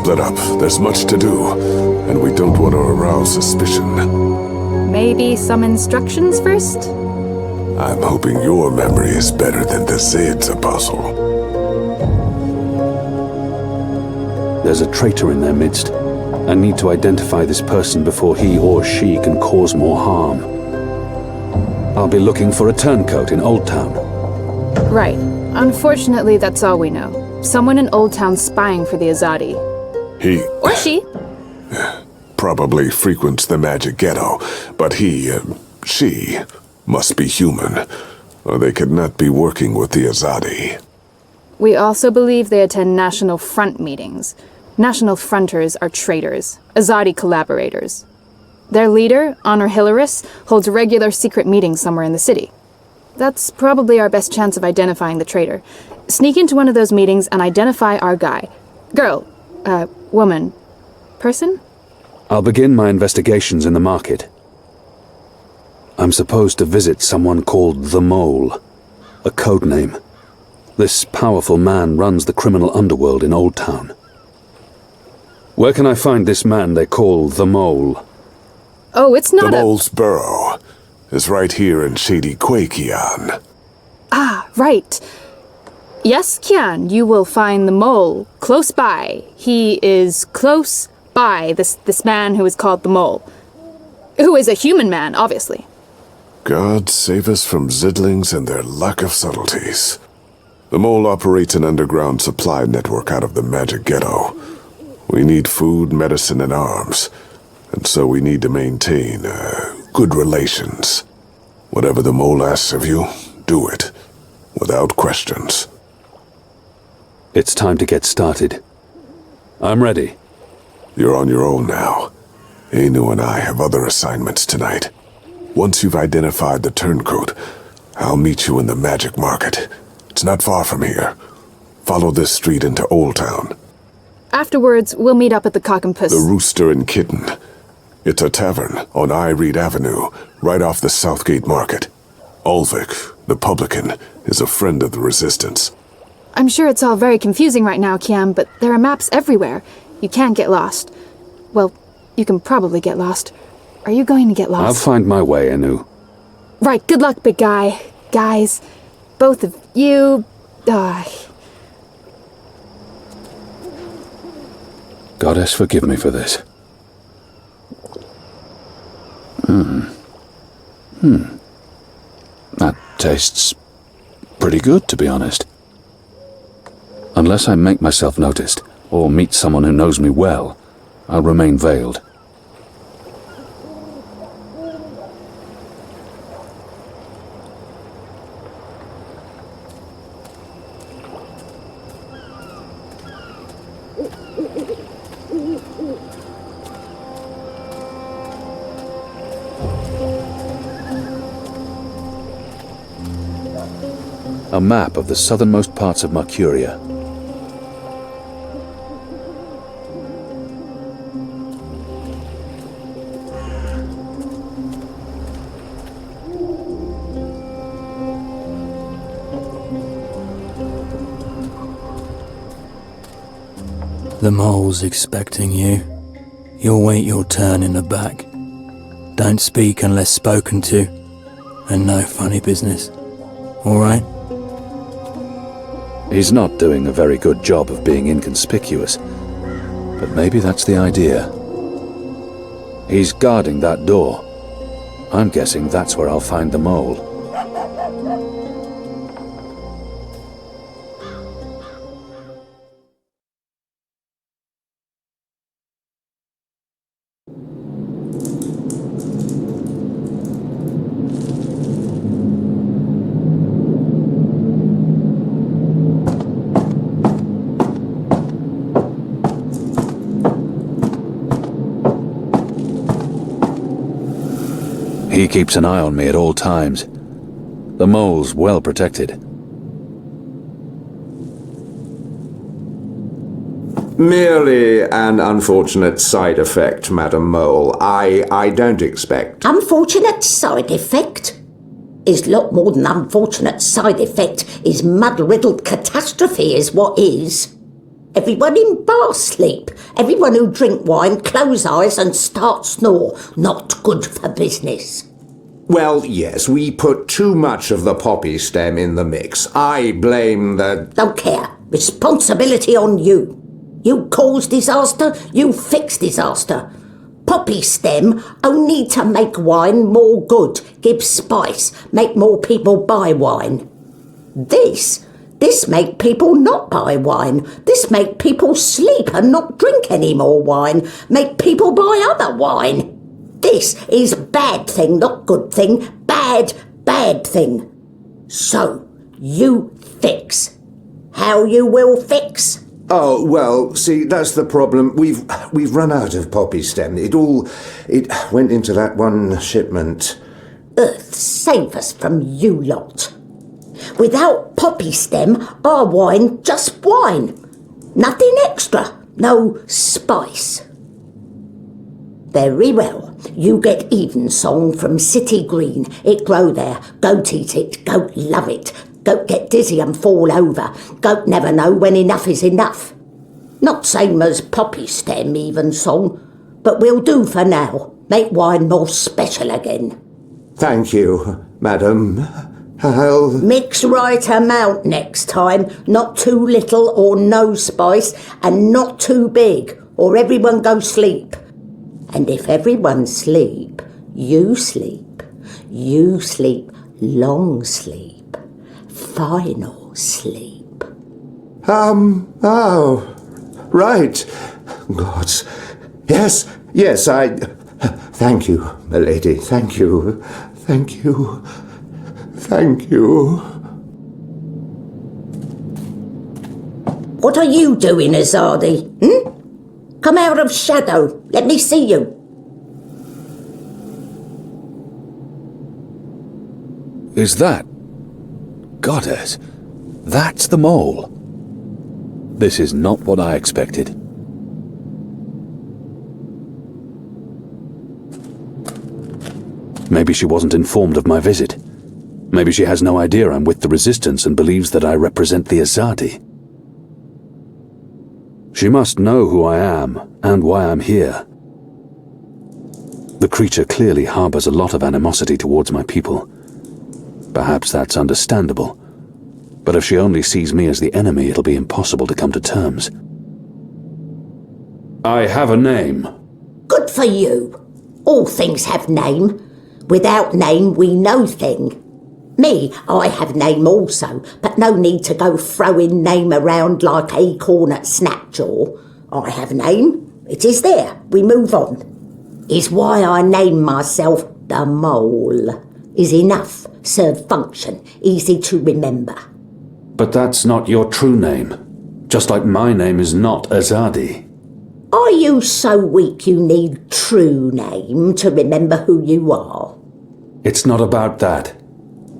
split up. There's much to do, and we don't want to arouse suspicion. Maybe some instructions first? I'm hoping your memory is better than the Zed's, Apostle. There's a traitor in their midst. I need to identify this person before he or she can cause more harm. I'll be looking for a turncoat in Old Town. Right. Unfortunately, that's all we know. Someone in Old Town spying for the Azadi. He... Or she. probably frequents the Magic Ghetto, but she must be human, or they could not be working with the Azadi. We also believe they attend National Front meetings. National Fronters are traitors, Azadi collaborators. Their leader, Honor Hilaris, holds regular secret meetings somewhere in the city. That's probably our best chance of identifying the traitor. Sneak into one of those meetings and identify our guy. Girl, woman, person? I'll begin my investigations in the market. I'm supposed to visit someone called the Mole, a code name. This powerful man runs the criminal underworld in Old Town. Where can I find this man they call the Mole? Oh, it's not The Mole's burrow is right here in Shady Quay, Kian. Ah, right. Yes, Kian, you will find the Mole close by. He is close by, this man who is called the Mole. Who is a human man, obviously. God save us from Zidlings and their lack of subtleties. The Mole operates an underground supply network out of the Magic Ghetto. We need food, medicine, and arms, and so we need to maintain, good relations. Whatever the Mole asks of you, do it, without questions. It's time to get started. I'm ready. You're on your own now. Enu and I have other assignments tonight. Once you've identified the turncoat, I'll meet you in the magic market. It's not far from here. Follow this street into Old Town. Afterwards, we'll meet up at the Cock and Puss. The Rooster and Kitten. It's a tavern on Reed Avenue, right off the Southgate Market. Ulvik, the publican, is a friend of the Resistance. I'm sure it's all very confusing right now, Kian, but there are maps everywhere. You can't get lost. Well, you can probably get lost. Are you going to get lost? I'll find my way, Enu. Right, good luck, big guy. Guys, both of you... Goddess, forgive me for this. That tastes pretty good, to be honest. Unless I make myself noticed, or meet someone who knows me well, I'll remain veiled. A map of the southernmost parts of Marcuria. The Mole's expecting you. You'll wait your turn in the back. Don't speak unless spoken to, and no funny business. All right? He's not doing a very good job of being inconspicuous, but maybe that's the idea. He's guarding that door. I'm guessing that's where I'll find the Mole. He keeps an eye on me at all times. The Mole's well protected. Merely an unfortunate side effect, Madam Mole. I don't expect... Unfortunate side effect? Is lot more than unfortunate side effect. Is mud-riddled catastrophe is what is. Everyone in bar sleep. Everyone who drink wine close eyes and start snore. Not good for business. Well, yes, we put too much of the poppy stem in the mix. I blame the... Don't care. Responsibility on you. You cause disaster, you fix disaster. Poppy stem only to make wine more good, give spice, make more people buy wine. This make people not buy wine. This make people sleep and not drink any more wine. Make people buy other wine. This is bad thing, not good thing. Bad thing. So, you fix. How you will fix? Oh, well, see, that's the problem. We've run out of poppy stem. It went into that one shipment. Earth save us from you lot. Without poppy stem, our wine just wine. Nothing extra, no spice. Very well, you get evensong from City Green. It grow there. Goat eat it, goat love it. Goat get dizzy and fall over. Goat never know when enough is enough. Not same as poppy stem evensong, but we'll do for now. Make wine more special again. Thank you, madam. I'll... Mix right amount next time. Not too little or no spice, and not too big, or everyone go sleep. And if everyone sleep, you sleep. You sleep long sleep. Final sleep. Oh, right. Gods. Yes, I... Thank you, milady, thank you. Thank you. Thank you. What are you doing, Azadi? Come out of shadow. Let me see you. Is that... Goddess, that's the mole. This is not what I expected. Maybe she wasn't informed of my visit. Maybe she has no idea I'm with the Resistance and believes that I represent the Azadi. She must know who I am and why I'm here. The creature clearly harbors a lot of animosity towards my people. Perhaps that's understandable. But if she only sees me as the enemy, it'll be impossible to come to terms. I have a name. Good for you. All things have name. Without name, we no thing. Me, I have name also, but no need to go throwing name around like acorn at Snapjaw. I have name. It is there. We move on. Is why I name myself the Mole. Is enough. Serve function. Easy to remember. But that's not your true name. Just like my name is not Azadi. Are you so weak you need true name to remember who you are? It's not about that.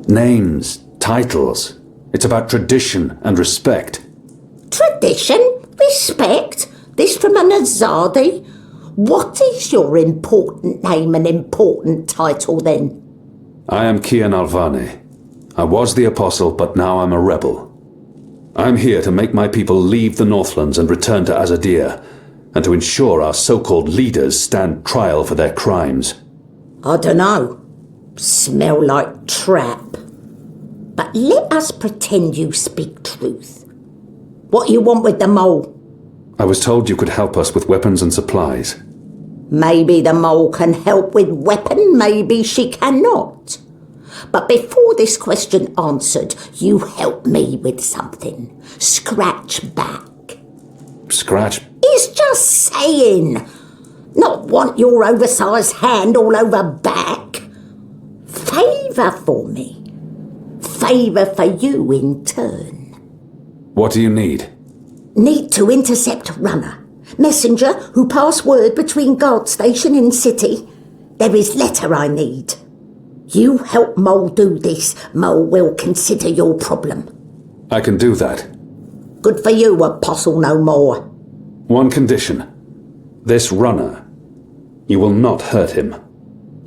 Names, titles. It's about tradition and respect. Tradition? Respect? This from an Azadi? What is your important name and important title then? I am Kian Alvane. I was the Apostle, but now I'm a rebel. I'm here to make my people leave the Northlands and return to Azadir, and to ensure our so-called leaders stand trial for their crimes. I dunno. Smell like trap. But let us pretend you speak truth. What you want with the Mole? I was told you could help us with weapons and supplies. Maybe the Mole can help with weapon, maybe she cannot. But before this question answered, you help me with something. Scratch back. Scratch? He's just saying. Not want your oversized hand all over back. Favour for me. Favour for you in turn. What do you need? Need to intercept runner. Messenger who pass word between guard station and city. There is letter I need. You help Mole do this, Mole will consider your problem. I can do that. Good for you, Apostle no more. One condition. This runner. You will not hurt him.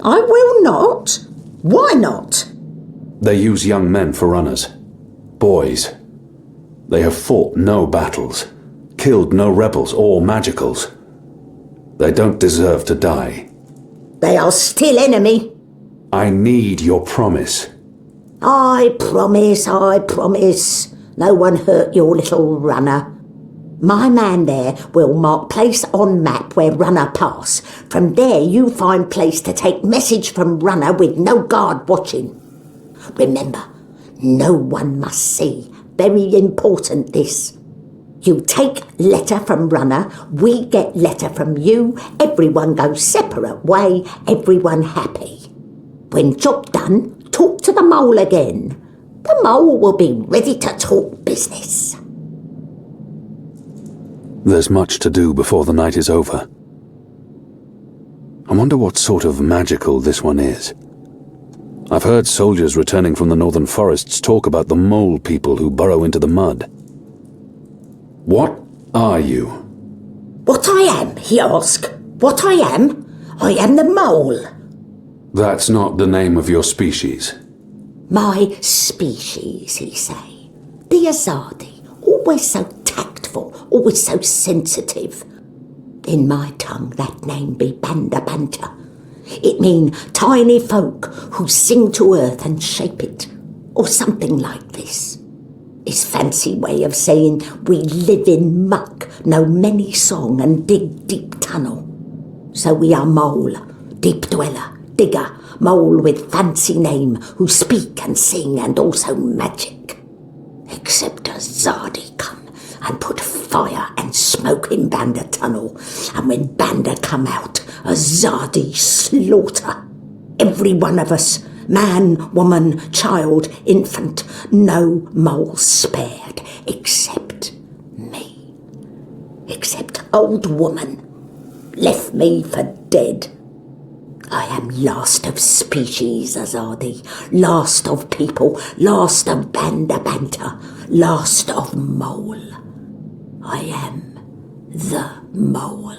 I will not? Why not? They use young men for runners. Boys. They have fought no battles, killed no rebels or magicals. They don't deserve to die. They are still enemy. I need your promise. I promise. No one hurt your little runner. My man there will mark place on map where runner pass. From there you find place to take message from runner with no guard watching. Remember, no one must see. Very important this. You take letter from runner, we get letter from you, everyone goes separate way, everyone happy. When job done, talk to the mole again. The mole will be ready to talk business. There's much to do before the night is over. I wonder what sort of magical this one is. I've heard soldiers returning from the northern forests talk about the mole people who burrow into the mud. What are you? What I am, he asked. What I am? I am the mole. That's not the name of your species. My species, he say. The Azadi, always so tactful, always so sensitive. In my tongue that name be Banda Banta. It mean tiny folk who sing to earth and shape it, or something like this. His fancy way of saying we live in muck, know many song and dig deep tunnel. So we are mole, deep dweller, digger, mole with fancy name, who speak and sing and also magic. Except Azadi come and put fire and smoke in Banda tunnel, and when Banda come out, Azadi slaughter. Every one of us, man, woman, child, infant, no mole spared, except me. Except old woman, left me for dead. I am last of species, Azadi, last of people, last of Banda Banta, last of mole. I am the mole.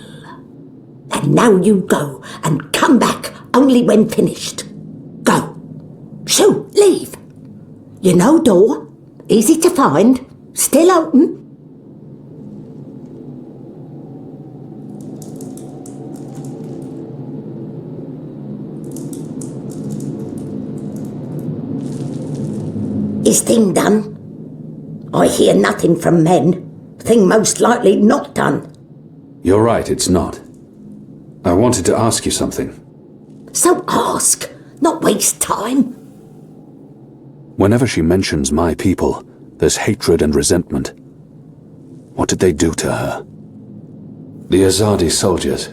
And now you go and come back only when finished. Go. Shoo, leave. You know door, easy to find, still open. Is thing done? I hear nothing from men. Thing most likely not done. You're right, it's not. I wanted to ask you something. So ask, not waste time. Whenever she mentions my people, there's hatred and resentment. What did they do to her? The Azadi soldiers.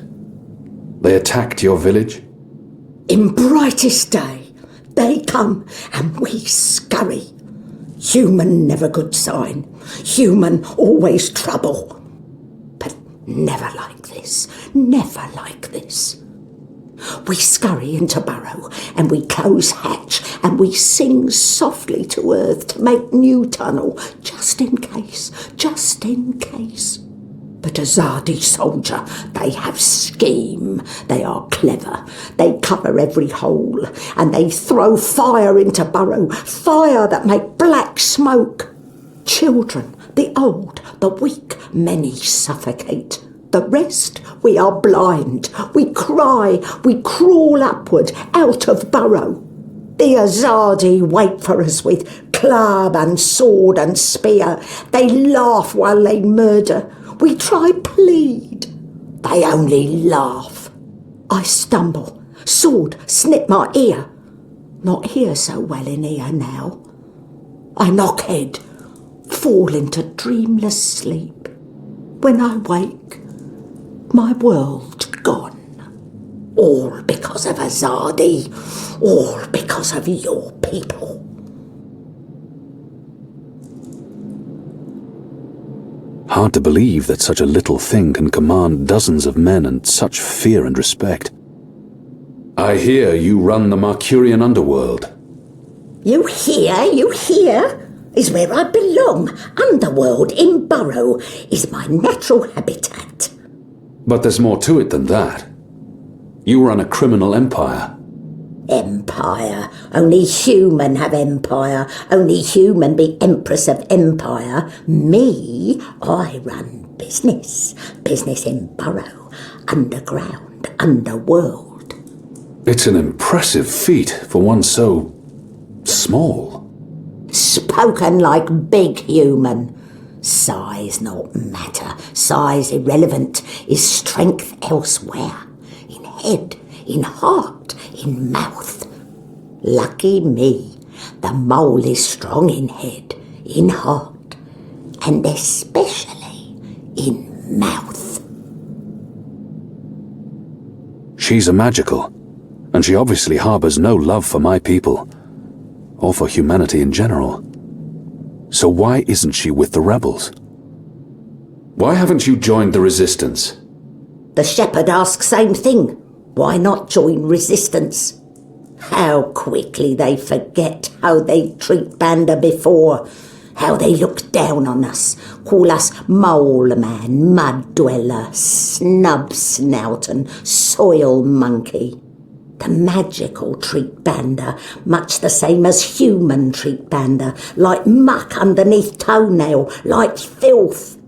They attacked your village? In brightest day, they come and we scurry. Human never good sign. Human always trouble. But never like this. Never like this. We scurry into burrow and we close hatch and we sing softly to earth to make new tunnel, just in case, just in case. But Azadi soldier, they have scheme. They are clever. They cover every hole and they throw fire into burrow, fire that make black smoke. Children, the old, the weak, many suffocate. The rest, we are blind. We cry, we crawl upward, out of burrow. The Azadi wait for us with club and sword and spear. They laugh while they murder. We try plead. They only laugh. I stumble. Sword snip my ear. Not hear so well in ear now. I knock head. Fall into dreamless sleep. When I wake, my world gone. All because of Azadi. All because of your people. Hard to believe that such a little thing can command dozens of men and such fear and respect. I hear you run the Marcurian underworld. You hear, is where I belong. Underworld in burrow is my natural habitat. But there's more to it than that. You run a criminal empire. Empire. Only human have empire. Only human be empress of empire. Me, I run business. Business in burrow, underground, underworld. It's an impressive feat for one so small. Spoken like big human. Size not matter. Size irrelevant. Is strength elsewhere. In head, in heart, in mouth. Lucky me, the mole is strong in head, in heart, and especially in mouth. She's a magical, and she obviously harbours no love for my people, or for humanity in general. So why isn't she with the rebels? Why haven't you joined the resistance? The shepherd asks same thing. Why not join resistance? How quickly they forget how they treat Banda before. How they look down on us, call us mole man, mud dweller, snub snout and soil monkey. The magical treat Banda much the same as human treat Banda, like muck underneath toenail, like filth.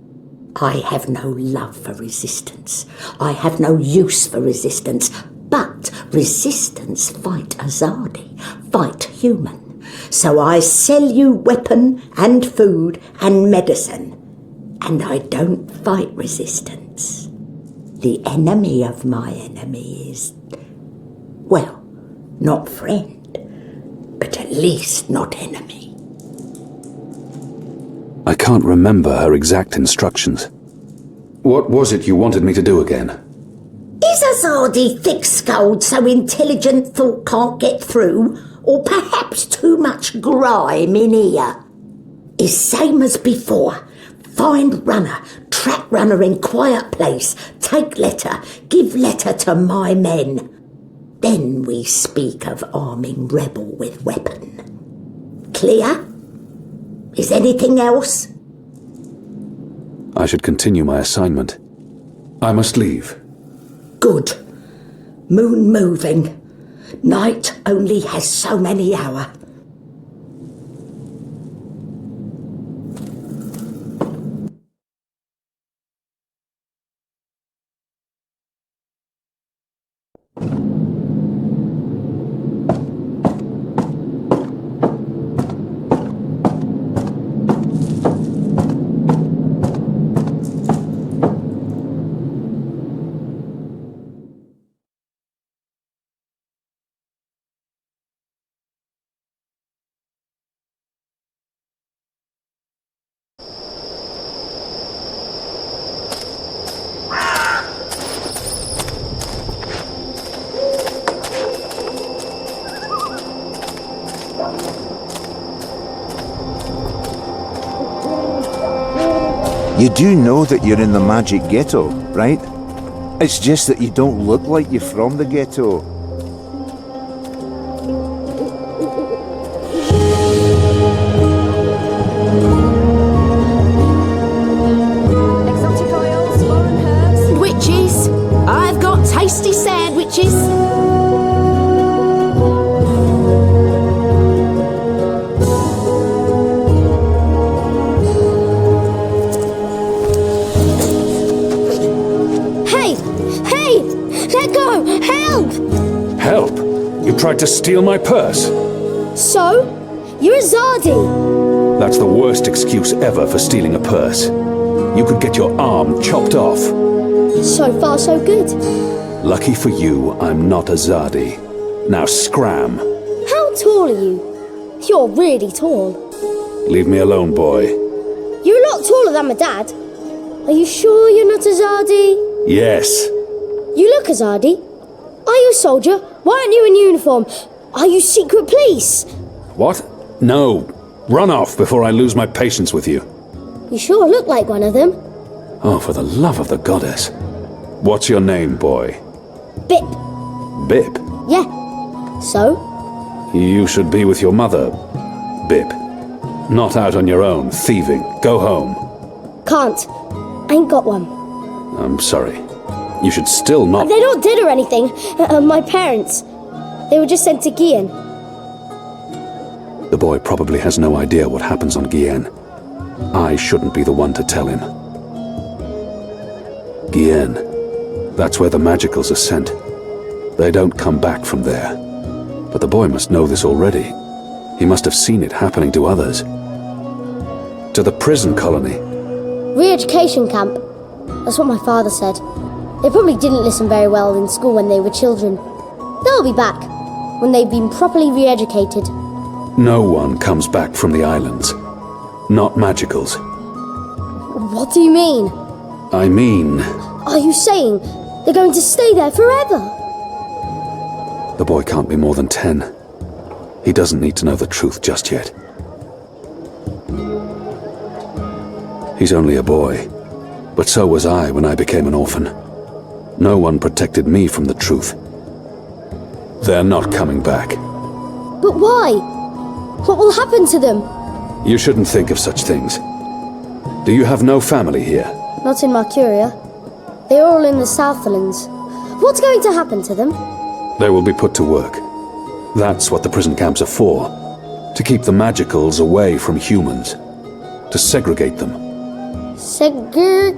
I have no love for resistance. I have no use for resistance. But resistance fight Azadi, fight human. So I sell you weapon and food and medicine. And I don't fight resistance. The enemy of my enemy is, well, not friend, but at least not enemy. I can't remember her exact instructions. What was it you wanted me to do again? Is Azadi thick-skulled so intelligent thought can't get through? Or perhaps too much grime in here? Is same as before. Find runner, track runner in quiet place, take letter, give letter to my men. Then we speak of arming rebel with weapon. Clear? Is anything else? I should continue my assignment. I must leave. Good. Moon moving. Night only has so many hours. You do know that you're in the magic ghetto, right? It's just that you don't look like you're from the ghetto. Exotic oils, foreign herbs. Sandwiches! I've got tasty sandwiches! Help! You tried to steal my purse. So? You're Azadi. That's the worst excuse ever for stealing a purse. You could get your arm chopped off. So far, so good. Lucky for you, I'm not Azadi. Now scram. How tall are you? You're really tall. Leave me alone, boy. You're a lot taller than my dad. Are you sure you're not Azadi? Yes. You look Azadi. Are you a soldier? Why aren't you in uniform? Are you secret police? What? No. Run off before I lose my patience with you. You sure look like one of them. Oh, for the love of the goddess. What's your name, boy? Bip. Bip? Yeah. So? You should be with your mother, Bip. Not out on your own, thieving. Go home. Can't. Ain't got one. I'm sorry. You should still not... They're not dead or anything. My parents. They were just sent to Kian. The boy probably has no idea what happens on Kian. I shouldn't be the one to tell him. Kian. That's where the magicals are sent. They don't come back from there. But the boy must know this already. He must have seen it happening to others. To the prison colony. Re-education camp. That's what my father said. They probably didn't listen very well in school when they were children. They'll be back, when they've been properly re-educated. No one comes back from the islands. Not magicals. What do you mean? I mean... Are you saying they're going to stay there forever? The boy can't be more than 10. He doesn't need to know the truth just yet. He's only a boy, but so was I when I became an orphan. No one protected me from the truth. They're not coming back. But why? What will happen to them? You shouldn't think of such things. Do you have no family here? Not in Marcuria. They're all in the Southlands. What's going to happen to them? They will be put to work. That's what the prison camps are for. To keep the magicals away from humans. To segregate them. Segregate?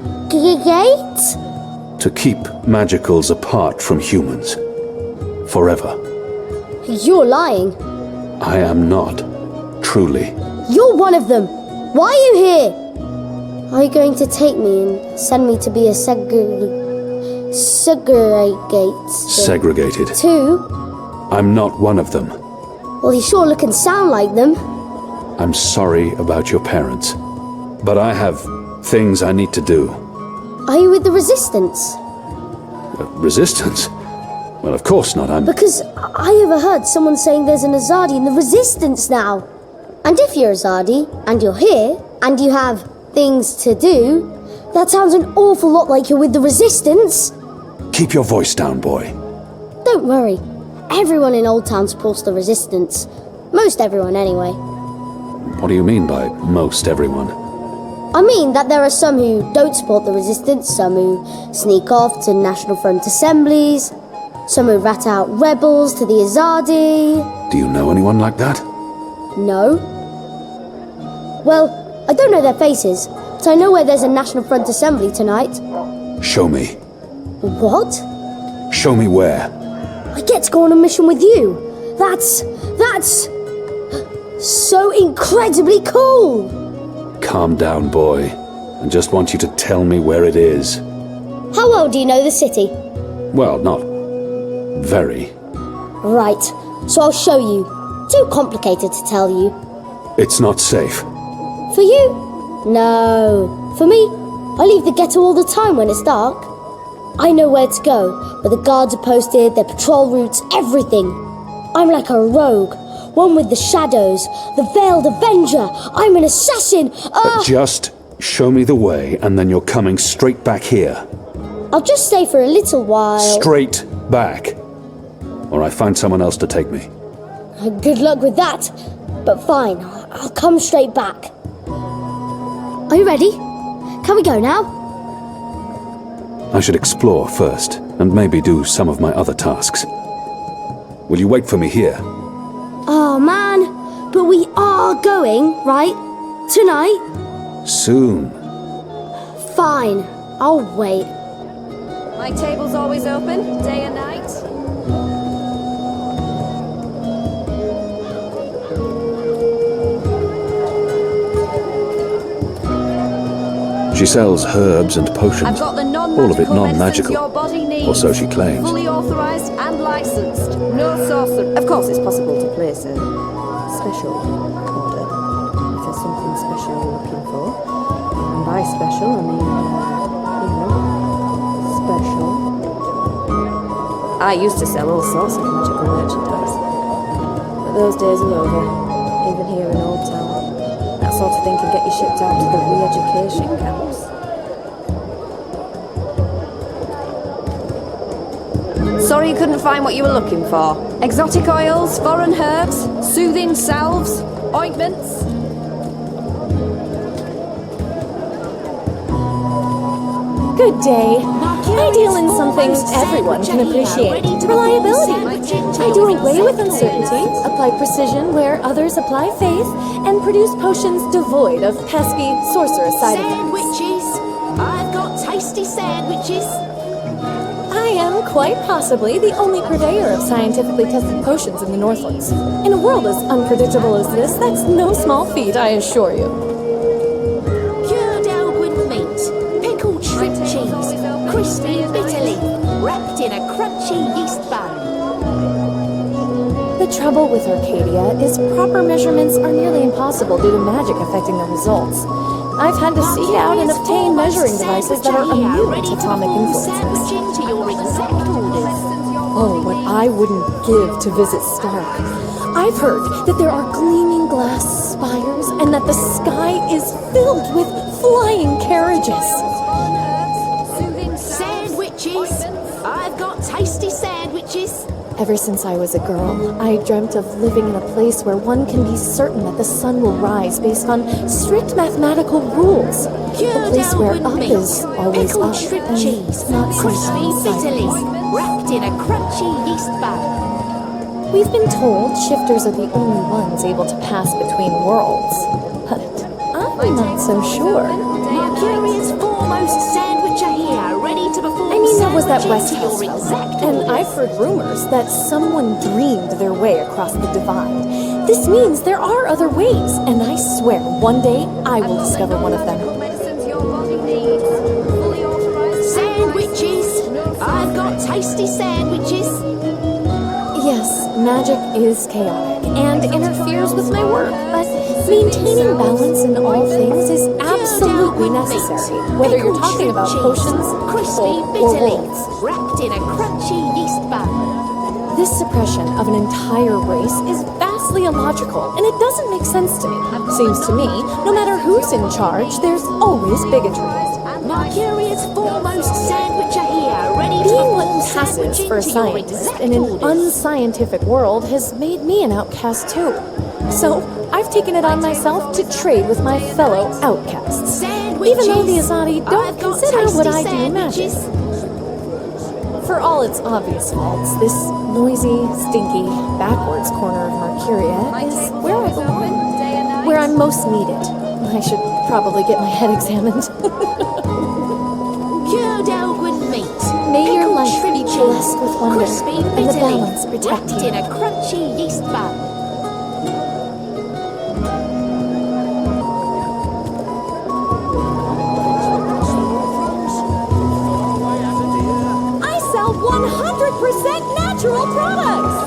To keep magicals apart from humans. Forever. You're lying. I am not. Truly. You're one of them. Why are you here? Are you going to take me and send me to be a segregated? Segregated. Too? I'm not one of them. Well, you sure look and sound like them. I'm sorry about your parents. But I have things I need to do. Are you with the Resistance? Resistance? Well, of course not. Because I overheard someone saying there's an Azadi in the Resistance now. And if you're Azadi, and you're here, and you have things to do, that sounds an awful lot like you're with the Resistance. Keep your voice down, boy. Don't worry. Everyone in Old Town supports the Resistance. Most everyone, anyway. What do you mean by most everyone? I mean that there are some who don't support the Resistance, some who sneak off to National Front assemblies, some who rat out rebels to the Azadi. Do you know anyone like that? No. Well, I don't know their faces, but I know where there's a National Front assembly tonight. Show me. What? Show me where. I get to go on a mission with you. That's so incredibly cool. Calm down, boy. I just want you to tell me where it is. How well do you know the city? Well, not very. Right, so I'll show you. Too complicated to tell you. It's not safe. For you? No. For me, I leave the ghetto all the time when it's dark. I know where to go, where the guards are posted, their patrol routes, everything. I'm like a rogue, one with the shadows, the Veiled Avenger. I'm an assassin. Just show me the way, and then you're coming straight back here. I'll just stay for a little while. Straight back. Or I find someone else to take me. Good luck with that. But fine, I'll come straight back. Are you ready? Can we go now? I should explore first, and maybe do some of my other tasks. Will you wait for me here? Oh man, but we are going, right? Tonight? Soon. Fine, I'll wait. My table's always open, day and night. She sells herbs and potions, I've got the all of it non-magical, your body needs. or so she claims. Fully authorized and licensed. No sorcerer. Of course, it's possible to place a special order if there's something special you're looking for. And by special, I mean, special. I used to sell all sorts of magical merchandise, but those days are over. Even here in Old Town. That sort of thing can get you shipped out to the re-education camps. Sorry you couldn't find what you were looking for. Exotic oils, foreign herbs, soothing salves, ointments. Good day. I deal in something everyone can appreciate. Reliability. I do away with uncertainty, apply precision where others apply faith, and produce potions devoid of pesky sorceress side effects. Sandwiches! I've got tasty sandwiches! I am quite possibly the only purveyor of scientifically tested potions in the Northlands. In a world as unpredictable as this, that's no small feat, I assure you. Cured Elgin meat, pickled shrimp cheese, crispy bitter leaf, wrapped in a crunchy yeast bun. The trouble with Arcadia is proper measurements are nearly impossible due to magic affecting the results. I've had to seek out and obtain measuring devices that are immune to atomic influences. Oh, what I wouldn't give to visit Stark. I've heard that there are gleaming glass spires and that the sky is filled with flying carriages. Sandwiches! I've got tasty sandwiches! Ever since I was a girl, I dreamt of living in a place where one can be certain that the sun will rise based on strict mathematical rules. A place where up is always up and cheese, not crispy sometimes bitter leaf, sideways. wrapped in a crunchy yeast bun. We've been told shifters are the only ones able to pass between worlds, but I'm not so sure. Mercuria's foremost sandwicher here, ready to perform. I mean, that was that West sandwiching House to your fellow, exact and orders. I've heard rumors that someone dreamed their way across the divide. This means there are other ways, and I swear one day I will discover one of them. Sandwiches! I've got tasty sandwiches! Yes, magic is chaotic and interferes with my work, but maintaining balance in all things is absolutely necessary, whether you're talking about potions, crispy people, or bitter leaf, wolves. wrapped in a crunchy yeast bun. This suppression of an entire race is vastly illogical, and it doesn't make sense to me. Seems to me, no matter who's in charge, there's always bigotry. Mercuria's foremost sandwicher here, ready to Being what perform passes sandwiching for a to your scientist exact in an orders. unscientific world has made me an outcast too. So, I've taken it on myself to trade with my fellow outcasts. Even though the Azadi don't I've got consider what I tasty do magic. sandwiches. For all its obvious faults, this noisy, stinky, backwards corner of Marcuria is where I belong. Where I'm most needed. I should probably get my head examined. Cured Elgin meat. May your pickled life shrimp be cheese, blessed with wonder, crispy and the bitter balance leaf, protect wrapped you. in a crunchy yeast bun. I sell 100% natural products!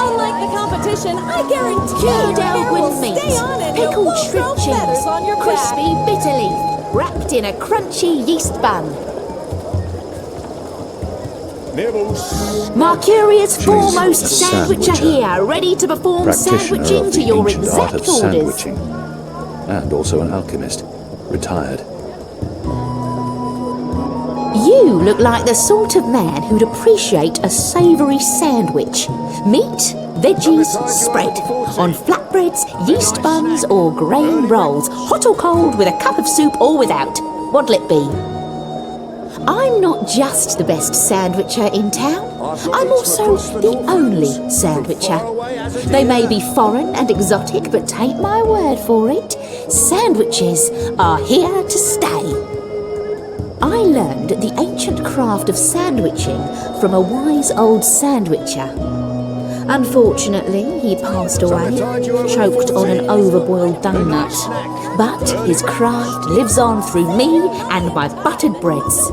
Unlike the competition, I guarantee Cured your hair will Elgin meat. stay on and you Pickled won't grow shrimp cheese. feathers on your Crispy back. bitter leaf. Wrapped in a crunchy yeast bun. Marcuria's foremost sandwicher here, ready to perform Practitioner sandwiching of to the your ancient art exact of orders. sandwiching, and also an alchemist, retired. You look like the sort of man who'd appreciate a savoury sandwich. Meat, veggies, spread. On flatbreads, yeast buns, or grain rolls. Hot or cold, with a cup of soup or without. What'll it be? I'm not just the best sandwicher in town. I'm also the only sandwicher. They may be foreign and exotic, but take my word for it, sandwiches are here to stay. I learned the ancient craft of sandwiching from a wise old sandwicher. Unfortunately, he passed away, choked on an overboiled donut. But his craft lives on through me and my buttered breads.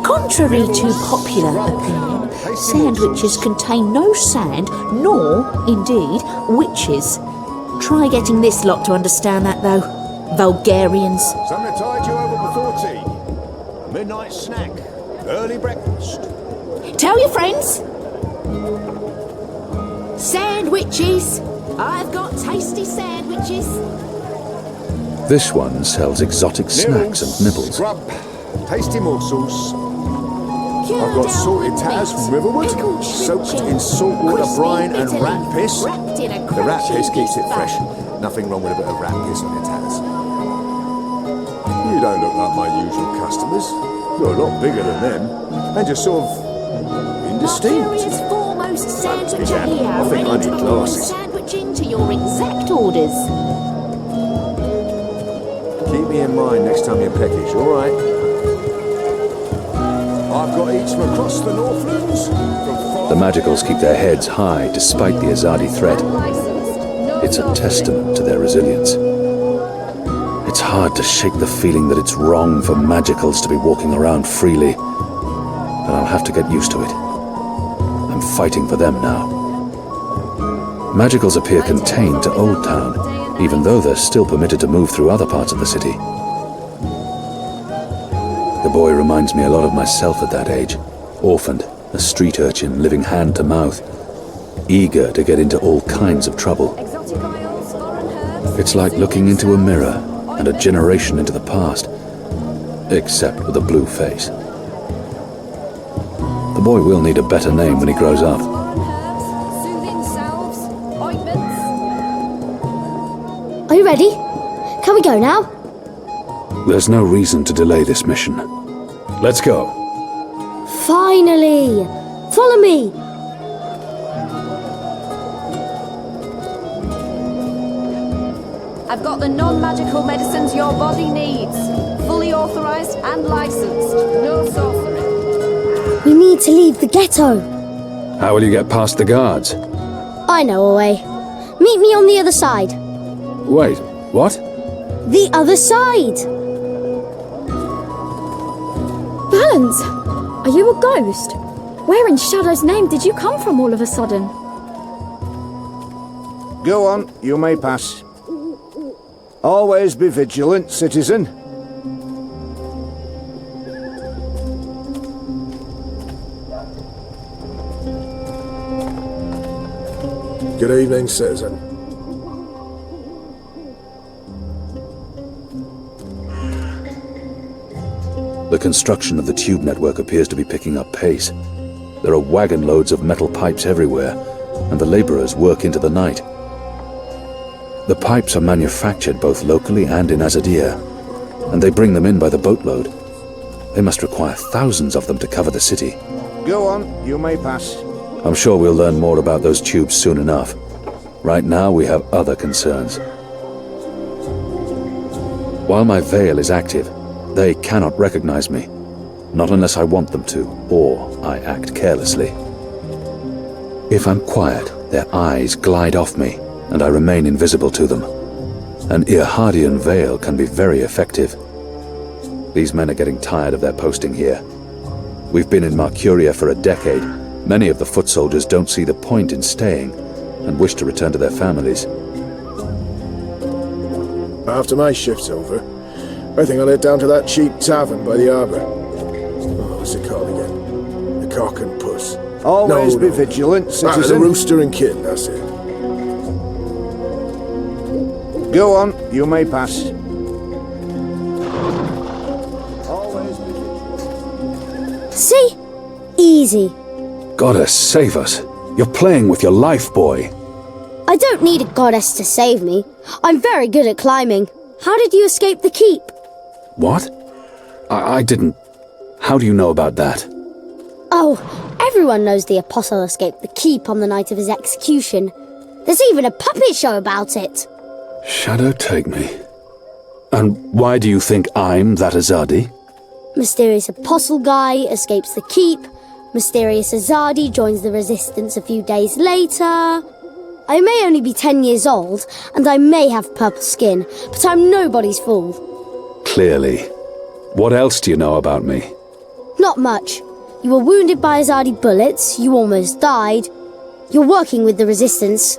Contrary to popular opinion, sandwiches contain no sand, nor, indeed, witches. Try getting this lot to understand that, though. Vulgarians. Something to tide you over before tea. Midnight snack. Early breakfast. Tell your friends. Sandwiches. I've got tasty sandwiches. This one sells exotic snacks and nibbles. Grub. Tasty morsels. I've got salted tatters from Riverwood, soaked in salt water, brine and rat piss. The rat piss keeps it fresh. Nothing wrong with a bit of rat piss on your tatters. You don't look like my usual customers. You're a lot bigger than them. And you're sort of distinct. Marcuria's foremost sandwicher here, I think I ready to need put your glasses. sandwich into your exact orders. Keep me in mind next time you package, all right? I've got eats from across the Northlands. The Magicals keep their heads high despite the Azadi threat. It's a testament to their resilience. It's hard to shake the feeling that it's wrong for Magicals to be walking around freely, but I'll have to get used to it. I'm fighting for them now. Magicals appear contained to Old Town, even though they're still permitted to move through other parts of the city. The boy reminds me a lot of myself at that age, orphaned, a street urchin living hand to mouth, eager to get into all kinds of trouble. It's like looking into a mirror and a generation into the past, except with a blue face. The boy will need a better name when he grows up. Are you ready? Can we go now? There's no reason to delay this mission. Let's go. Finally! Follow me! I've got the non-magical medicines your body needs. Fully authorized and licensed. No sorcery. We need to leave the ghetto. How will you get past the guards? I know a way. Meet me on the other side. Wait, what? The other side! Balance! Are you a ghost? Where in Shadow's name did you come from all of a sudden? Go on, you may pass. Always be vigilant, citizen. Good evening, citizen. The construction of the tube network appears to be picking up pace. There are wagon loads of metal pipes everywhere, and the laborers work into the night. The pipes are manufactured both locally and in Azadi, and they bring them in by the boatload. They must require thousands of them to cover the city. Go on, you may pass. I'm sure we'll learn more about those tubes soon enough. Right now, we have other concerns. While my veil is active, they cannot recognize me. Not unless I want them to, or I act carelessly. If I'm quiet, their eyes glide off me, and I remain invisible to them. An Irhadian veil can be very effective. These men are getting tired of their posting here. We've been in Marcuria for a decade. Many of the foot soldiers don't see the point in staying, and wish to return to their families. After my shift's over, I think I'll head down to that cheap tavern by the harbour. Oh, what's it called again? The Cock and Puss. Always be vigilant, The citizen. Rooster and Kitten, that's it. Go on, you may pass. Always be vigilant. See? Easy. Goddess, save us. You're playing with your life, boy. I don't need a goddess to save me. I'm very good at climbing. How did you escape the keep? What? I didn't... How do you know about that? Oh, everyone knows the apostle escaped the keep on the night of his execution. There's even a puppet show about it. Shadow take me. And why do you think I'm that Azadi? Mysterious apostle guy escapes the keep. Mysterious Azadi joins the resistance a few days later. I may only be 10 years old, and I may have purple skin, but I'm nobody's fool. Clearly. What else do you know about me? Not much. You were wounded by Azadi bullets, you almost died. You're working with the resistance.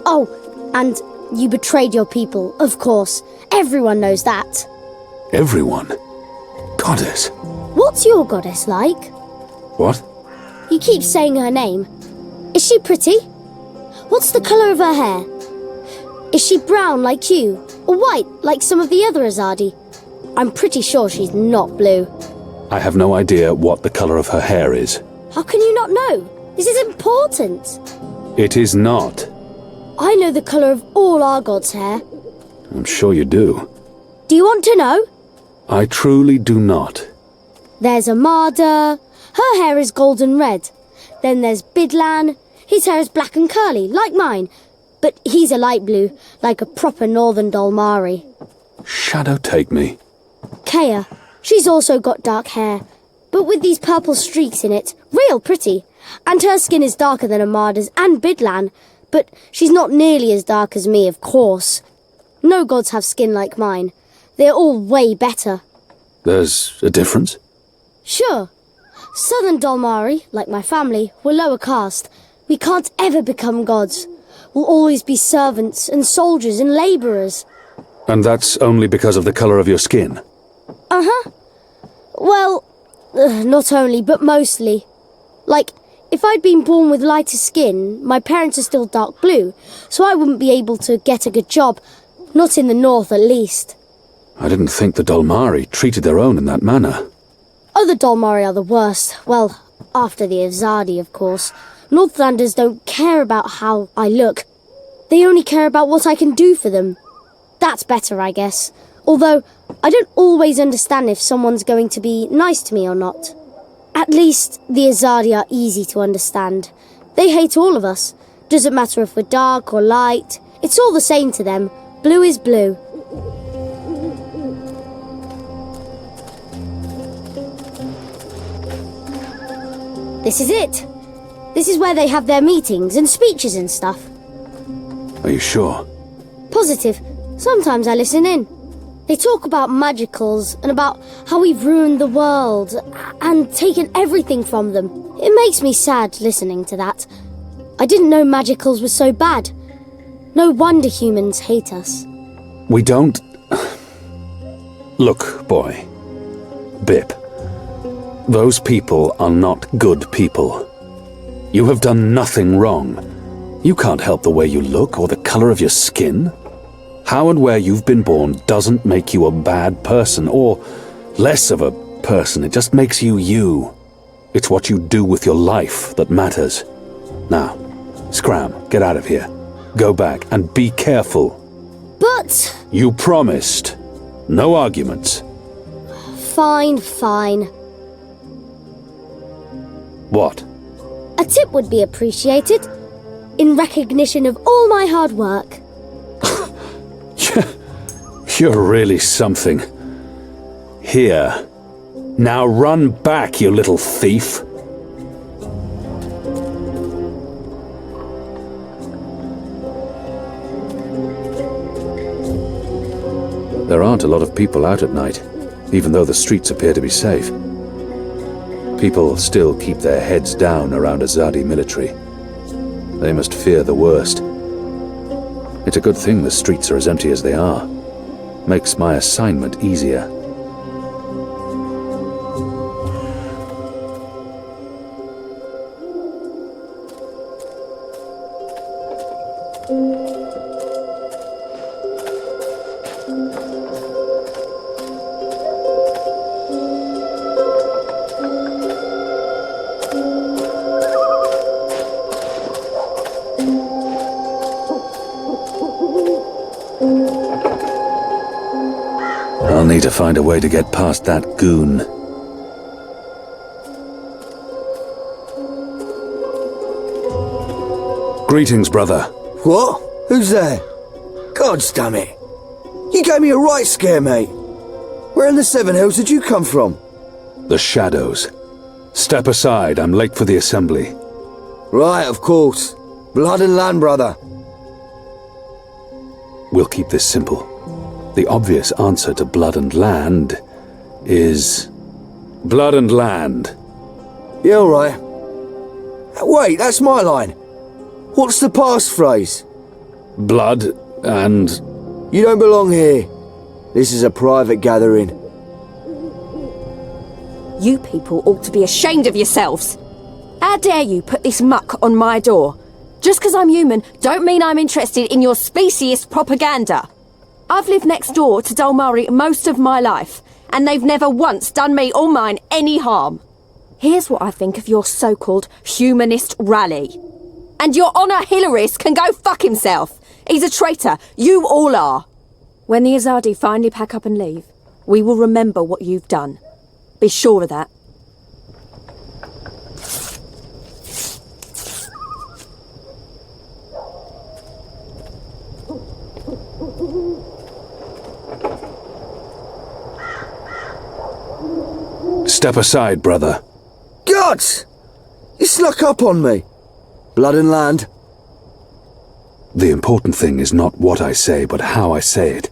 Oh, and you betrayed your people, of course. Everyone knows that. Everyone? Goddess. What's your goddess like? What? You keep saying her name. Is she pretty? What's the colour of her hair? Is she brown like you, or white like some of the other Azadi? I'm pretty sure she's not blue. I have no idea what the colour of her hair is. How can you not know? This is important. It is not. I know the colour of all our gods' hair. I'm sure you do. Do you want to know? I truly do not. There's Armada, Her hair is golden red. Then there's Bidlan. His hair is black and curly, like mine. But he's a light blue, like a proper northern Dolmari. Shadow take me. Kea. She's also got dark hair, but with these purple streaks in it. Real pretty. And her skin is darker than Amada's and Bidlan, but she's not nearly as dark as me, of course. No gods have skin like mine. They're all way better. There's a difference? Sure. Southern Dolmari, like my family, were lower caste. We can't ever become gods. We'll always be servants and soldiers and labourers. And that's only because of the colour of your skin? Uh-huh. Well, not only, but mostly. Like, if I'd been born with lighter skin, my parents are still dark blue, so I wouldn't be able to get a good job. Not in the north, at least. I didn't think the Dolmari treated their own in that manner. Other Dolmari are the worst. Well, after the Azadi, of course. Northlanders don't care about how I look. They only care about what I can do for them. That's better, I guess. Although, I don't always understand if someone's going to be nice to me or not. At least, the Azadi are easy to understand. They hate all of us. Doesn't matter if we're dark or light. It's all the same to them. Blue is blue. This is it. This is where they have their meetings and speeches and stuff. Are you sure? Positive. Sometimes I listen in. They talk about magicals and about how we've ruined the world and taken everything from them. It makes me sad listening to that. I didn't know magicals were so bad. No wonder humans hate us. We don't... Look, boy. Bip. Those people are not good people. You have done nothing wrong. You can't help the way you look or the colour of your skin. How and where you've been born doesn't make you a bad person, or less of a person. It just makes you you. It's what you do with your life that matters. Now, scram, get out of here. Go back and be careful. But... You promised. No arguments. Fine, fine. What? A tip would be appreciated, in recognition of all my hard work. You're really something. Here. Now run back, you little thief. There aren't a lot of people out at night, even though the streets appear to be safe. People still keep their heads down around Azadi military. They must fear the worst. It's a good thing the streets are as empty as they are. Makes my assignment easier. I'll need to find a way to get past that goon. Greetings, brother. What? Who's there? Gods damn it. You gave me a right scare, mate. Where in the Seven Hills did you come from? The shadows. Step aside, I'm late for the assembly. Right, of course. Blood and land, brother. We'll keep this simple. The obvious answer to blood and land is... blood and land. Yeah, all right. Wait, that's my line. What's the passphrase? Blood and... You don't belong here. This is a private gathering. You people ought to be ashamed of yourselves. How dare you put this muck on my door? Just because I'm human, don't mean I'm interested in your speciesist propaganda. I've lived next door to Dolmari most of my life, and they've never once done me or mine any harm. Here's what I think of your so-called humanist rally. And your Honor Hilarist can go fuck himself. He's a traitor. You all are. When the Azadi finally pack up and leave, we will remember what you've done. Be sure of that. Step aside, brother. Gods! You snuck up on me. Blood and land. The important thing is not what I say, but how I say it.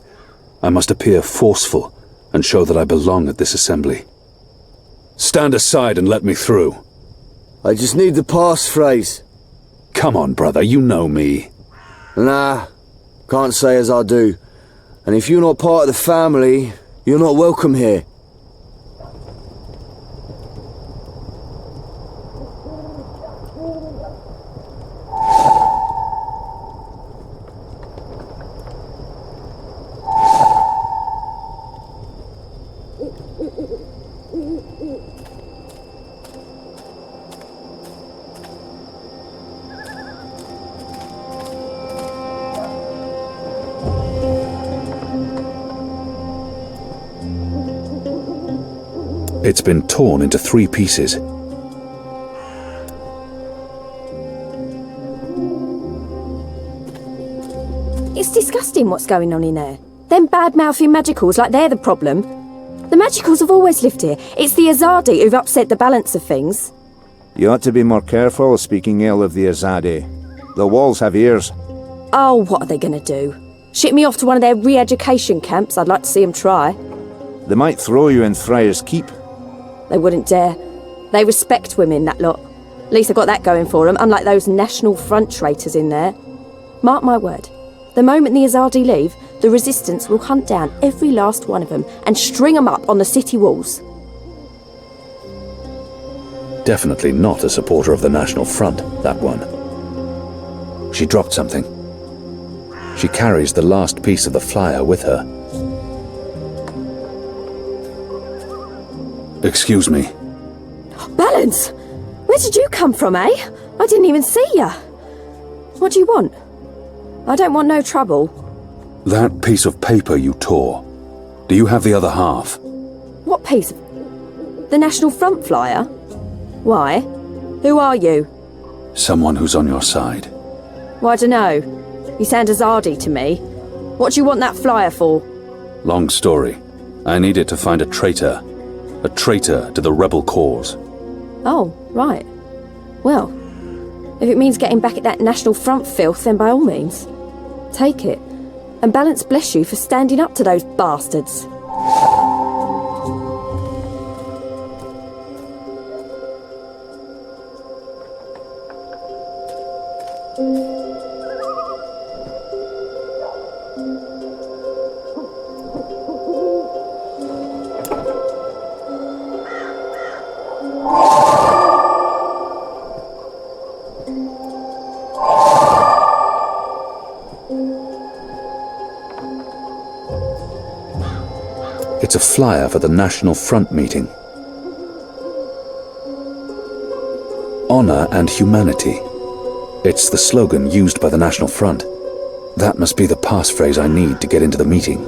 I must appear forceful and show that I belong at this assembly. Stand aside and let me through. I just need the passphrase. Come on, brother, you know me. Nah, can't say as I do. And if you're not part of the family, you're not welcome here. It's been torn into 3 pieces. It's disgusting what's going on in there. Them bad-mouthing magicals like they're the problem. The magicals have always lived here. It's the Azadi who've upset the balance of things. You ought to be more careful speaking ill of the Azadi. The walls have ears. Oh, what are they going to do? Ship me off to one of their re-education camps? I'd like to see them try. They might throw you in Friar's Keep. They wouldn't dare. They respect women, that lot. At least they've got that going for them, unlike those National Front traitors in there. Mark my word. The moment the Azadi leave, the Resistance will hunt down every last one of them and string them up on the city walls. Definitely not a supporter of the National Front, that one. She dropped something. She carries the last piece of the flyer with her. Excuse me. Balance! Where did you come from, eh? I didn't even see ya. What do you want? I don't want no trouble. That piece of paper you tore. Do you have the other half? What piece? The National Front flyer? Why? Who are you? Someone who's on your side. Well, I dunno. You sound Azadi to me. What do you want that flyer for? Long story. I need it to find a traitor. A traitor to the rebel cause. Oh, right. Well, if it means getting back at that National Front filth, then by all means. Take it. And Balance bless you for standing up to those bastards. It's a flyer for the National Front meeting. Honor and humanity. It's the slogan used by the National Front. That must be the passphrase I need to get into the meeting.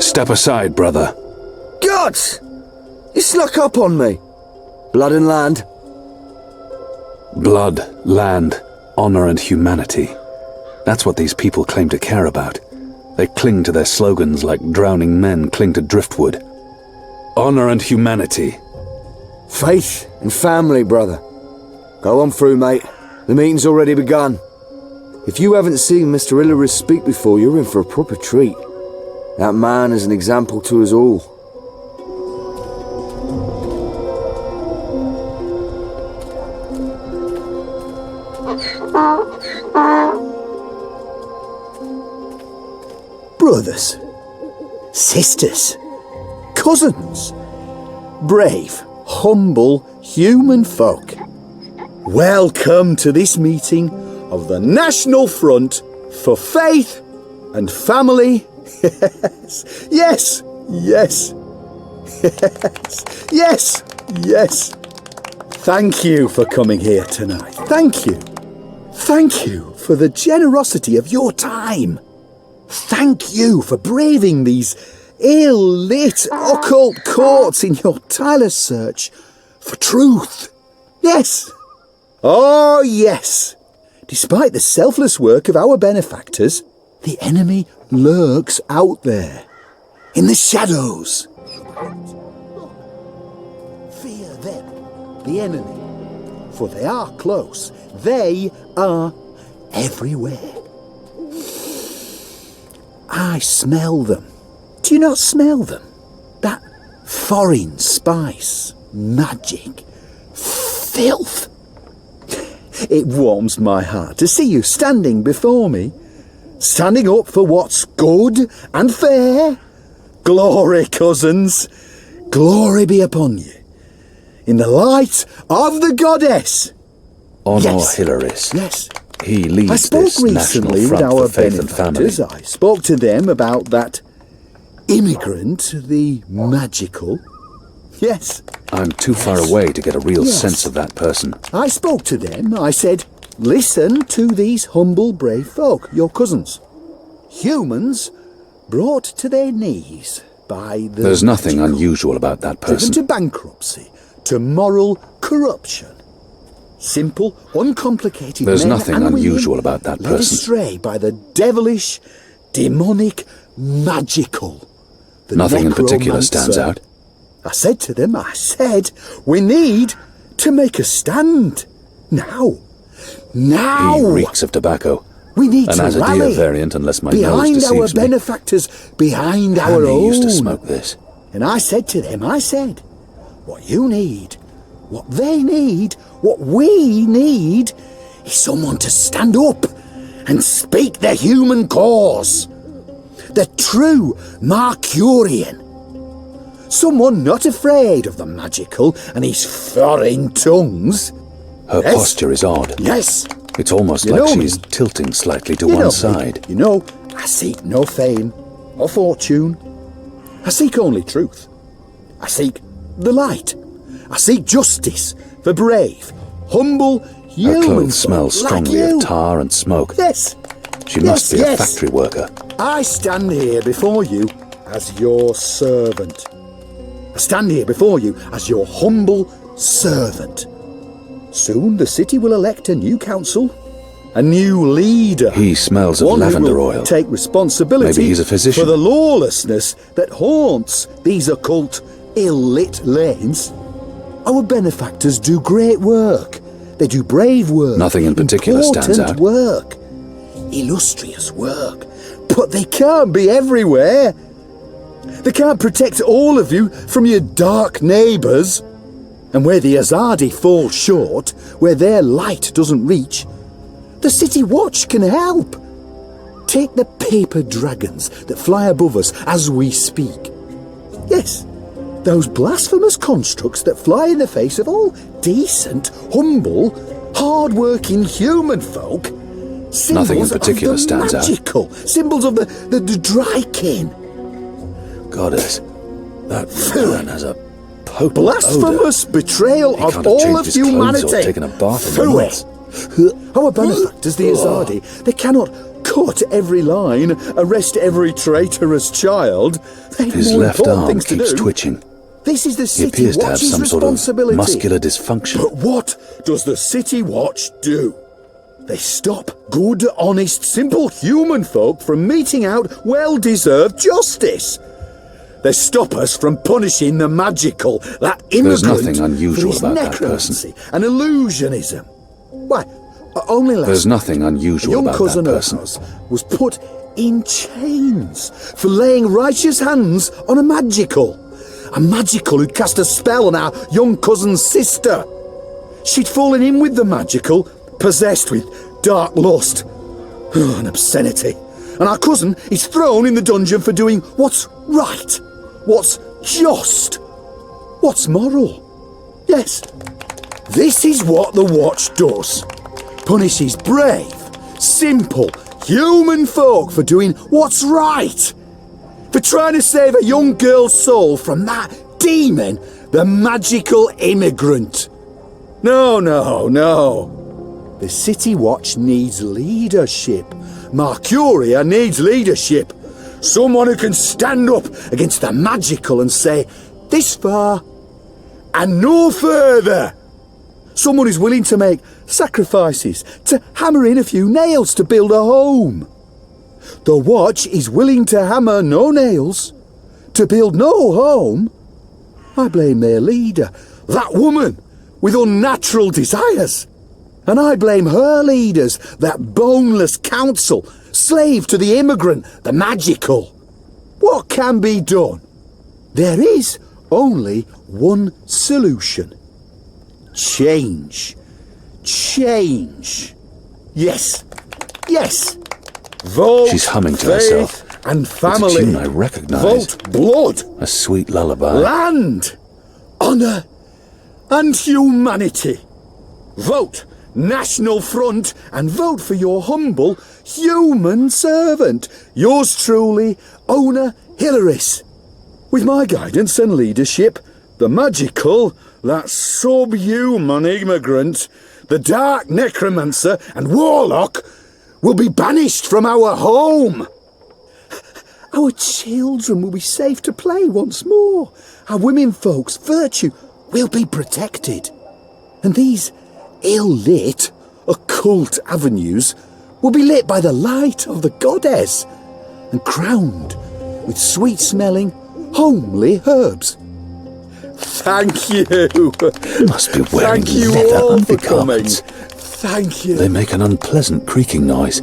Step aside, brother. Gods! You snuck up on me. Blood and land. Blood, land, honor and humanity. That's what these people claim to care about. They cling to their slogans like drowning men cling to driftwood. Honor and humanity. Faith and family, brother. Go on through, mate. The meeting's already begun. If you haven't seen Mr. Illyris speak before, you're in for a proper treat. That man is an example to us all. Brothers, sisters, cousins, brave, humble human folk. Welcome to this meeting of the National Front for Faith and Family. Yes, yes, yes, yes, yes. Thank you for coming here tonight. Thank you. Thank you for the generosity of your time. Thank you for braving these ill-lit occult courts in your tireless search for truth. Yes. Oh, yes. Despite the selfless work of our benefactors, the enemy lurks out there, in the shadows. Fear them, the enemy, for they are close. They are everywhere. I smell them. Do you not smell them? That foreign spice, magic, filth. It warms my heart to see you standing before me, standing up for what's good and fair. Glory, cousins, glory be upon you. In the light of the goddess. Honor Yes. Hilaris. Yes. He I leads spoke this national recently with front our for faith and family. benefactors. I spoke to them about that immigrant, the magical. Yes. I'm too far away to get a real Yes. sense of that person. I spoke to them. I said, listen to these humble, brave folk, your cousins. Humans brought to their knees by the There's nothing magical, unusual about that driven person. to bankruptcy, to moral corruption. Simple, uncomplicated There's men nothing and women unusual about that led person. astray by the devilish, demonic, magical. The Nothing in particular stands necromancer. out. I said to them, we need to make a stand. Now. Now. He reeks of tobacco. We need An to Azadi rally variant, unless my nose behind our deceives me. benefactors, behind our Annie own. used to smoke this. And I said to them, what you need, what they need, what we need, is someone to stand up and speak the human cause. The true Marcurian. Someone not afraid of the magical and his foreign tongues. Her Yes. posture is odd. Yes. It's almost You like know me. she's tilting slightly to You know one me. side. You know, I seek no fame or fortune. I seek only truth. I seek the light. I seek justice for brave, humble, Her human clothes smell folk strongly like you. of tar and smoke. Yes. She must be a yes. factory worker. I stand here before you as your servant. I stand here before you as your humble servant. Soon the city will elect a new council, a new leader. He smells of One who lavender will oil. take responsibility Maybe he's a physician. for the lawlessness that haunts these occult, ill-lit lanes. Our benefactors do great work. They do brave work. Nothing in particular stands important out. work. Illustrious work. But they can't be everywhere. They can't protect all of you from your dark neighbours. And where the Azadi fall short, where their light doesn't reach, the City Watch can help. Take the paper dragons that fly above us as we speak. Yes, those blasphemous constructs that fly in the face of all decent, humble, hard-working human folk. Nothing in Symbols particular of the stands out. magical, symbols of the Drykin. Goddess, that man has a potent Blasphemous odor. betrayal He of can't have all changed of his clothes humanity. or taken a bath in Through months. it. Our benefactors, the Azadi, they cannot cut every line, arrest every traitorous child. They have His more left important arm things to keeps do. twitching. This is the He City appears to have Watch's some sort of responsibility. muscular dysfunction. But what does the City Watch do? They stop good, honest, simple human folk from meting out well-deserved justice. They stop us from punishing the magical, that immigrant, nothing unusual for his about that necromancy and illusionism. Why, only last There's nothing a unusual young about cousin that of person. ours was put in chains for laying righteous hands on a magical who'd cast a spell on our young cousin's sister. She'd fallen in with the magical, possessed with dark lust and obscenity. And our cousin is thrown in the dungeon for doing what's right, what's just, what's moral. Yes, this is what the Watch does. Punishes brave, simple, human folk for doing what's right. For trying to save a young girl's soul from that demon, the magical immigrant. No. The City Watch needs leadership, Marcuria needs leadership. Someone who can stand up against the magical and say, this far and no further. Someone who's willing to make sacrifices, to hammer in a few nails to build a home. The Watch is willing to hammer no nails, to build no home. I blame their leader, that woman with unnatural desires. And I blame her leaders, that boneless council, slave to the immigrant, the magical. What can be done? There is only one solution. Change. Change. Yes. Yes. Vote She's humming to faith herself. And family. It's a tune I recognise. Vote blood. A sweet lullaby. Land. Honour. And humanity. Vote National Front and vote for your humble human servant. Yours truly, Owner Hilaris. With my guidance and leadership, the magical, that subhuman immigrant, the dark necromancer and warlock will be banished from our home. Our children will be safe to play once more. Our women folks' virtue will be protected. And these ill-lit, occult avenues will be lit by the light of the goddess and crowned with sweet-smelling, homely herbs. Thank you. You must be wearing Thank you leather all for coming. undergarments. Thank you. They make an unpleasant creaking noise.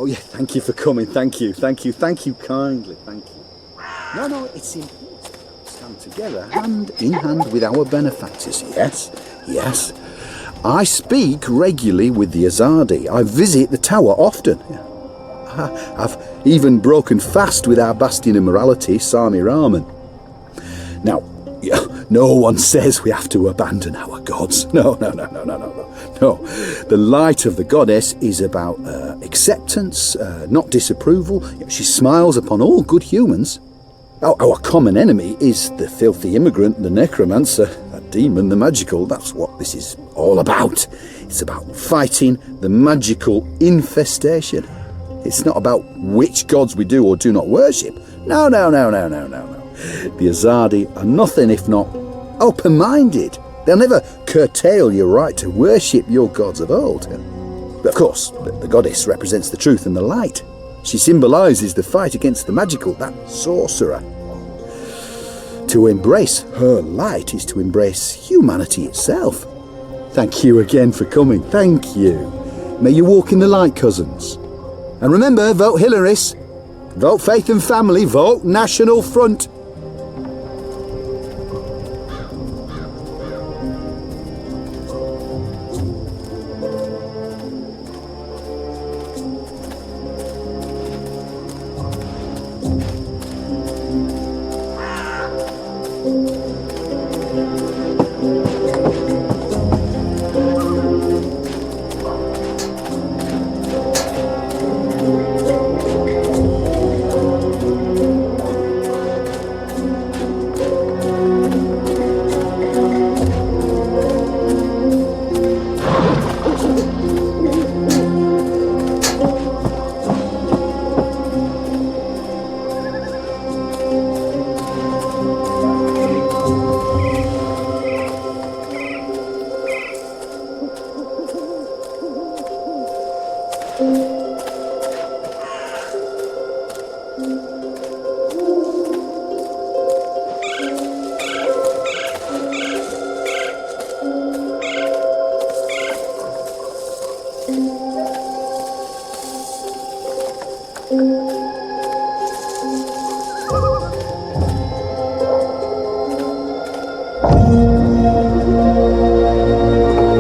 Oh yeah, thank you for coming. Thank you kindly. Thank you. No, it's important. Stand together, hand in hand with our benefactors. Yes. I speak regularly with the Azadi. I visit the tower often. I've even broken fast with our bastion of morality, Sami Rahman. Now, no one says we have to abandon our gods. No. The light of the goddess is about acceptance, not disapproval. She smiles upon all good humans. Our common enemy is the filthy immigrant, the necromancer, that demon, the magical. That's what this is all about. It's about fighting the magical infestation. It's not about which gods we do or do not worship. No. The Azadi are nothing if not open-minded. They'll never curtail your right to worship your gods of old. But of course, the goddess represents the truth and the light. She symbolises the fight against the magical, that sorcerer. To embrace her light is to embrace humanity itself. Thank you again for coming. Thank you. May you walk in the light, cousins. And remember, vote Hilaris. Vote Faith and Family. Vote National Front.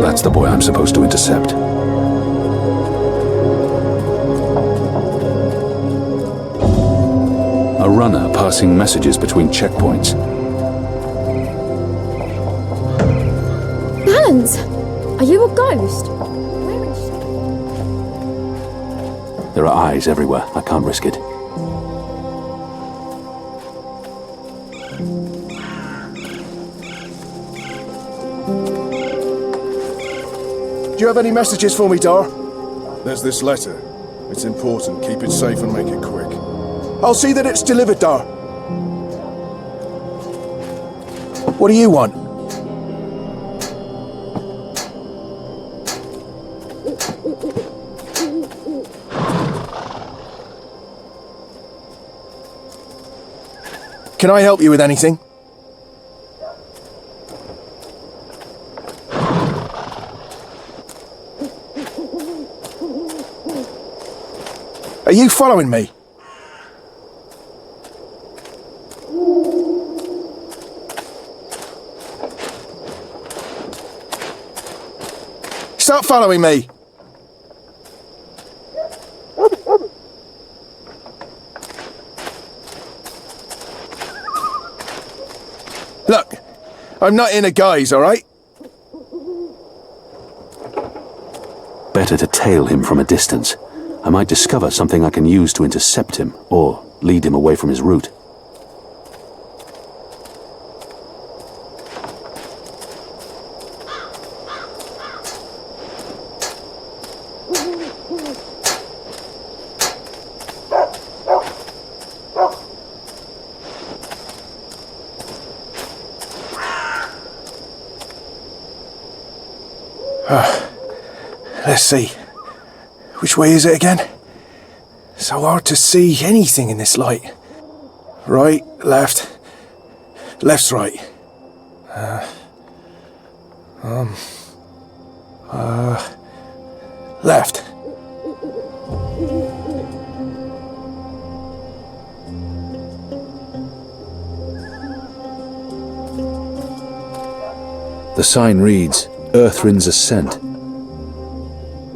That's the boy I'm supposed to intercept. A runner passing messages between checkpoints. Balance! Are you a ghost? There are eyes everywhere. I can't risk it. Do you have any messages for me, Dar? There's this letter. It's important. Keep it safe and make it quick. I'll see that it's delivered, Dar. What do you want? Can I help you with anything? Are you following me? Stop following me! Look, I'm not in a guise, all right? Better to tail him from a distance. I might discover something I can use to intercept him, or lead him away from his route. Let's see. Which way is it again? So hard to see anything in this light. Right, left. Left's right. Left. The sign reads, Earthrin's Ascent.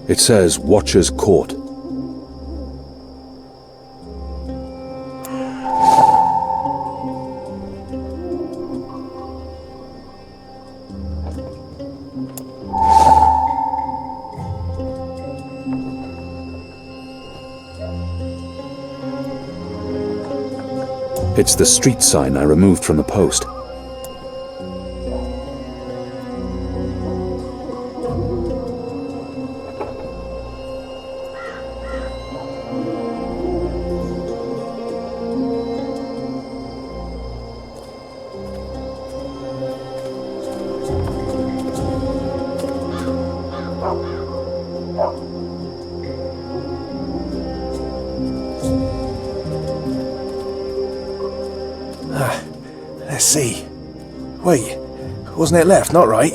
It says, Watcher's Court. It's the street sign I removed from the post. Let's see. Wait, wasn't it left, not right?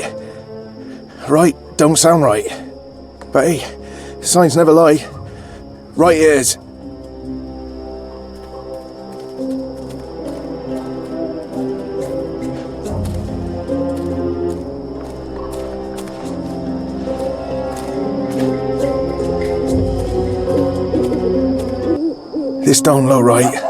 Right don't sound right. But hey, signs never lie. Right it is. This don't look right.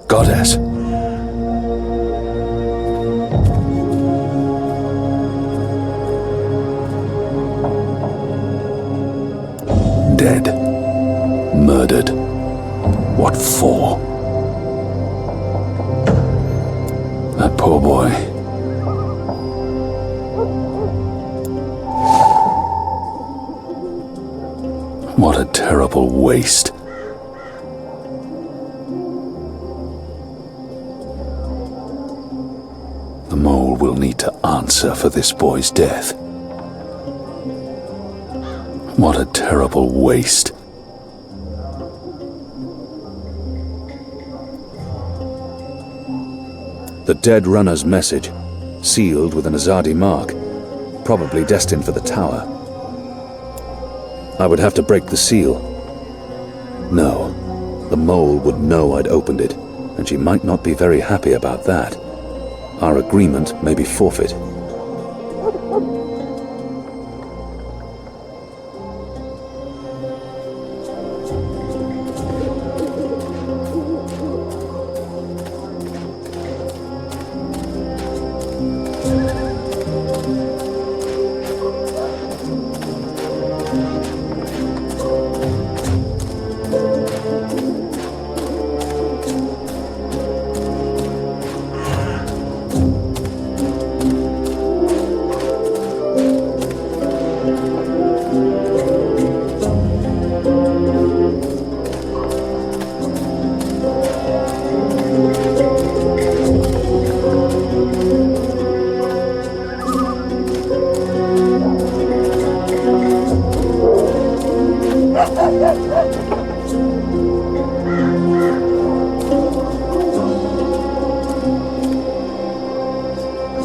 Goddess. Dead. Murdered. What for? That poor boy. What a terrible waste. The mole will need to answer for this boy's death. What a terrible waste. The dead runner's message, sealed with an Azadi mark, probably destined for the tower. I would have to break the seal. No, the mole would know I'd opened it, and she might not be very happy about that. Our agreement may be forfeit.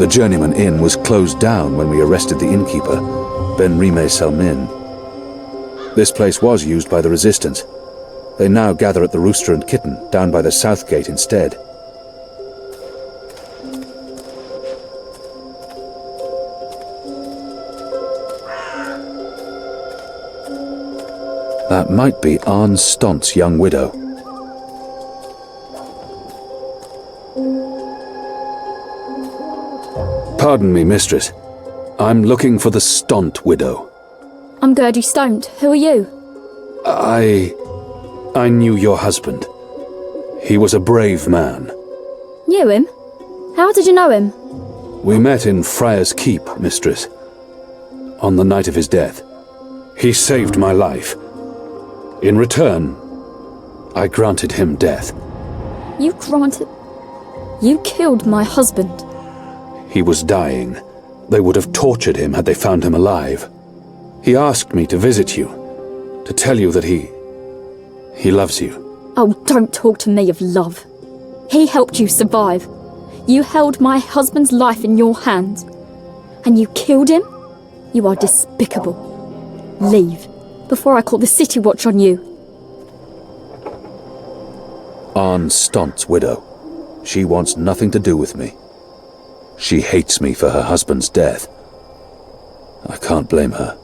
The Journeyman Inn was closed down when we arrested the innkeeper, Ben Rime Selmin. This place was used by the Resistance. They now gather at the Rooster and Kitten, down by the South Gate instead. That might be Arne Stont's young widow. Pardon me, mistress. I'm looking for the Stant widow. I'm Gertie Stant. Who are you? I knew your husband. He was a brave man. Knew him? How did you know him? We met in Friar's Keep, mistress. On the night of his death. He saved my life. In return, I granted him death. You granted... You killed my husband. He was dying. They would have tortured him had they found him alive. He asked me to visit you, to tell you that he loves you. Oh, don't talk to me of love. He helped you survive. You held my husband's life in your hands. And you killed him? You are despicable. Leave, before I call the City Watch on you. Arne Stont's widow. She wants nothing to do with me. She hates me for her husband's death. I can't blame her.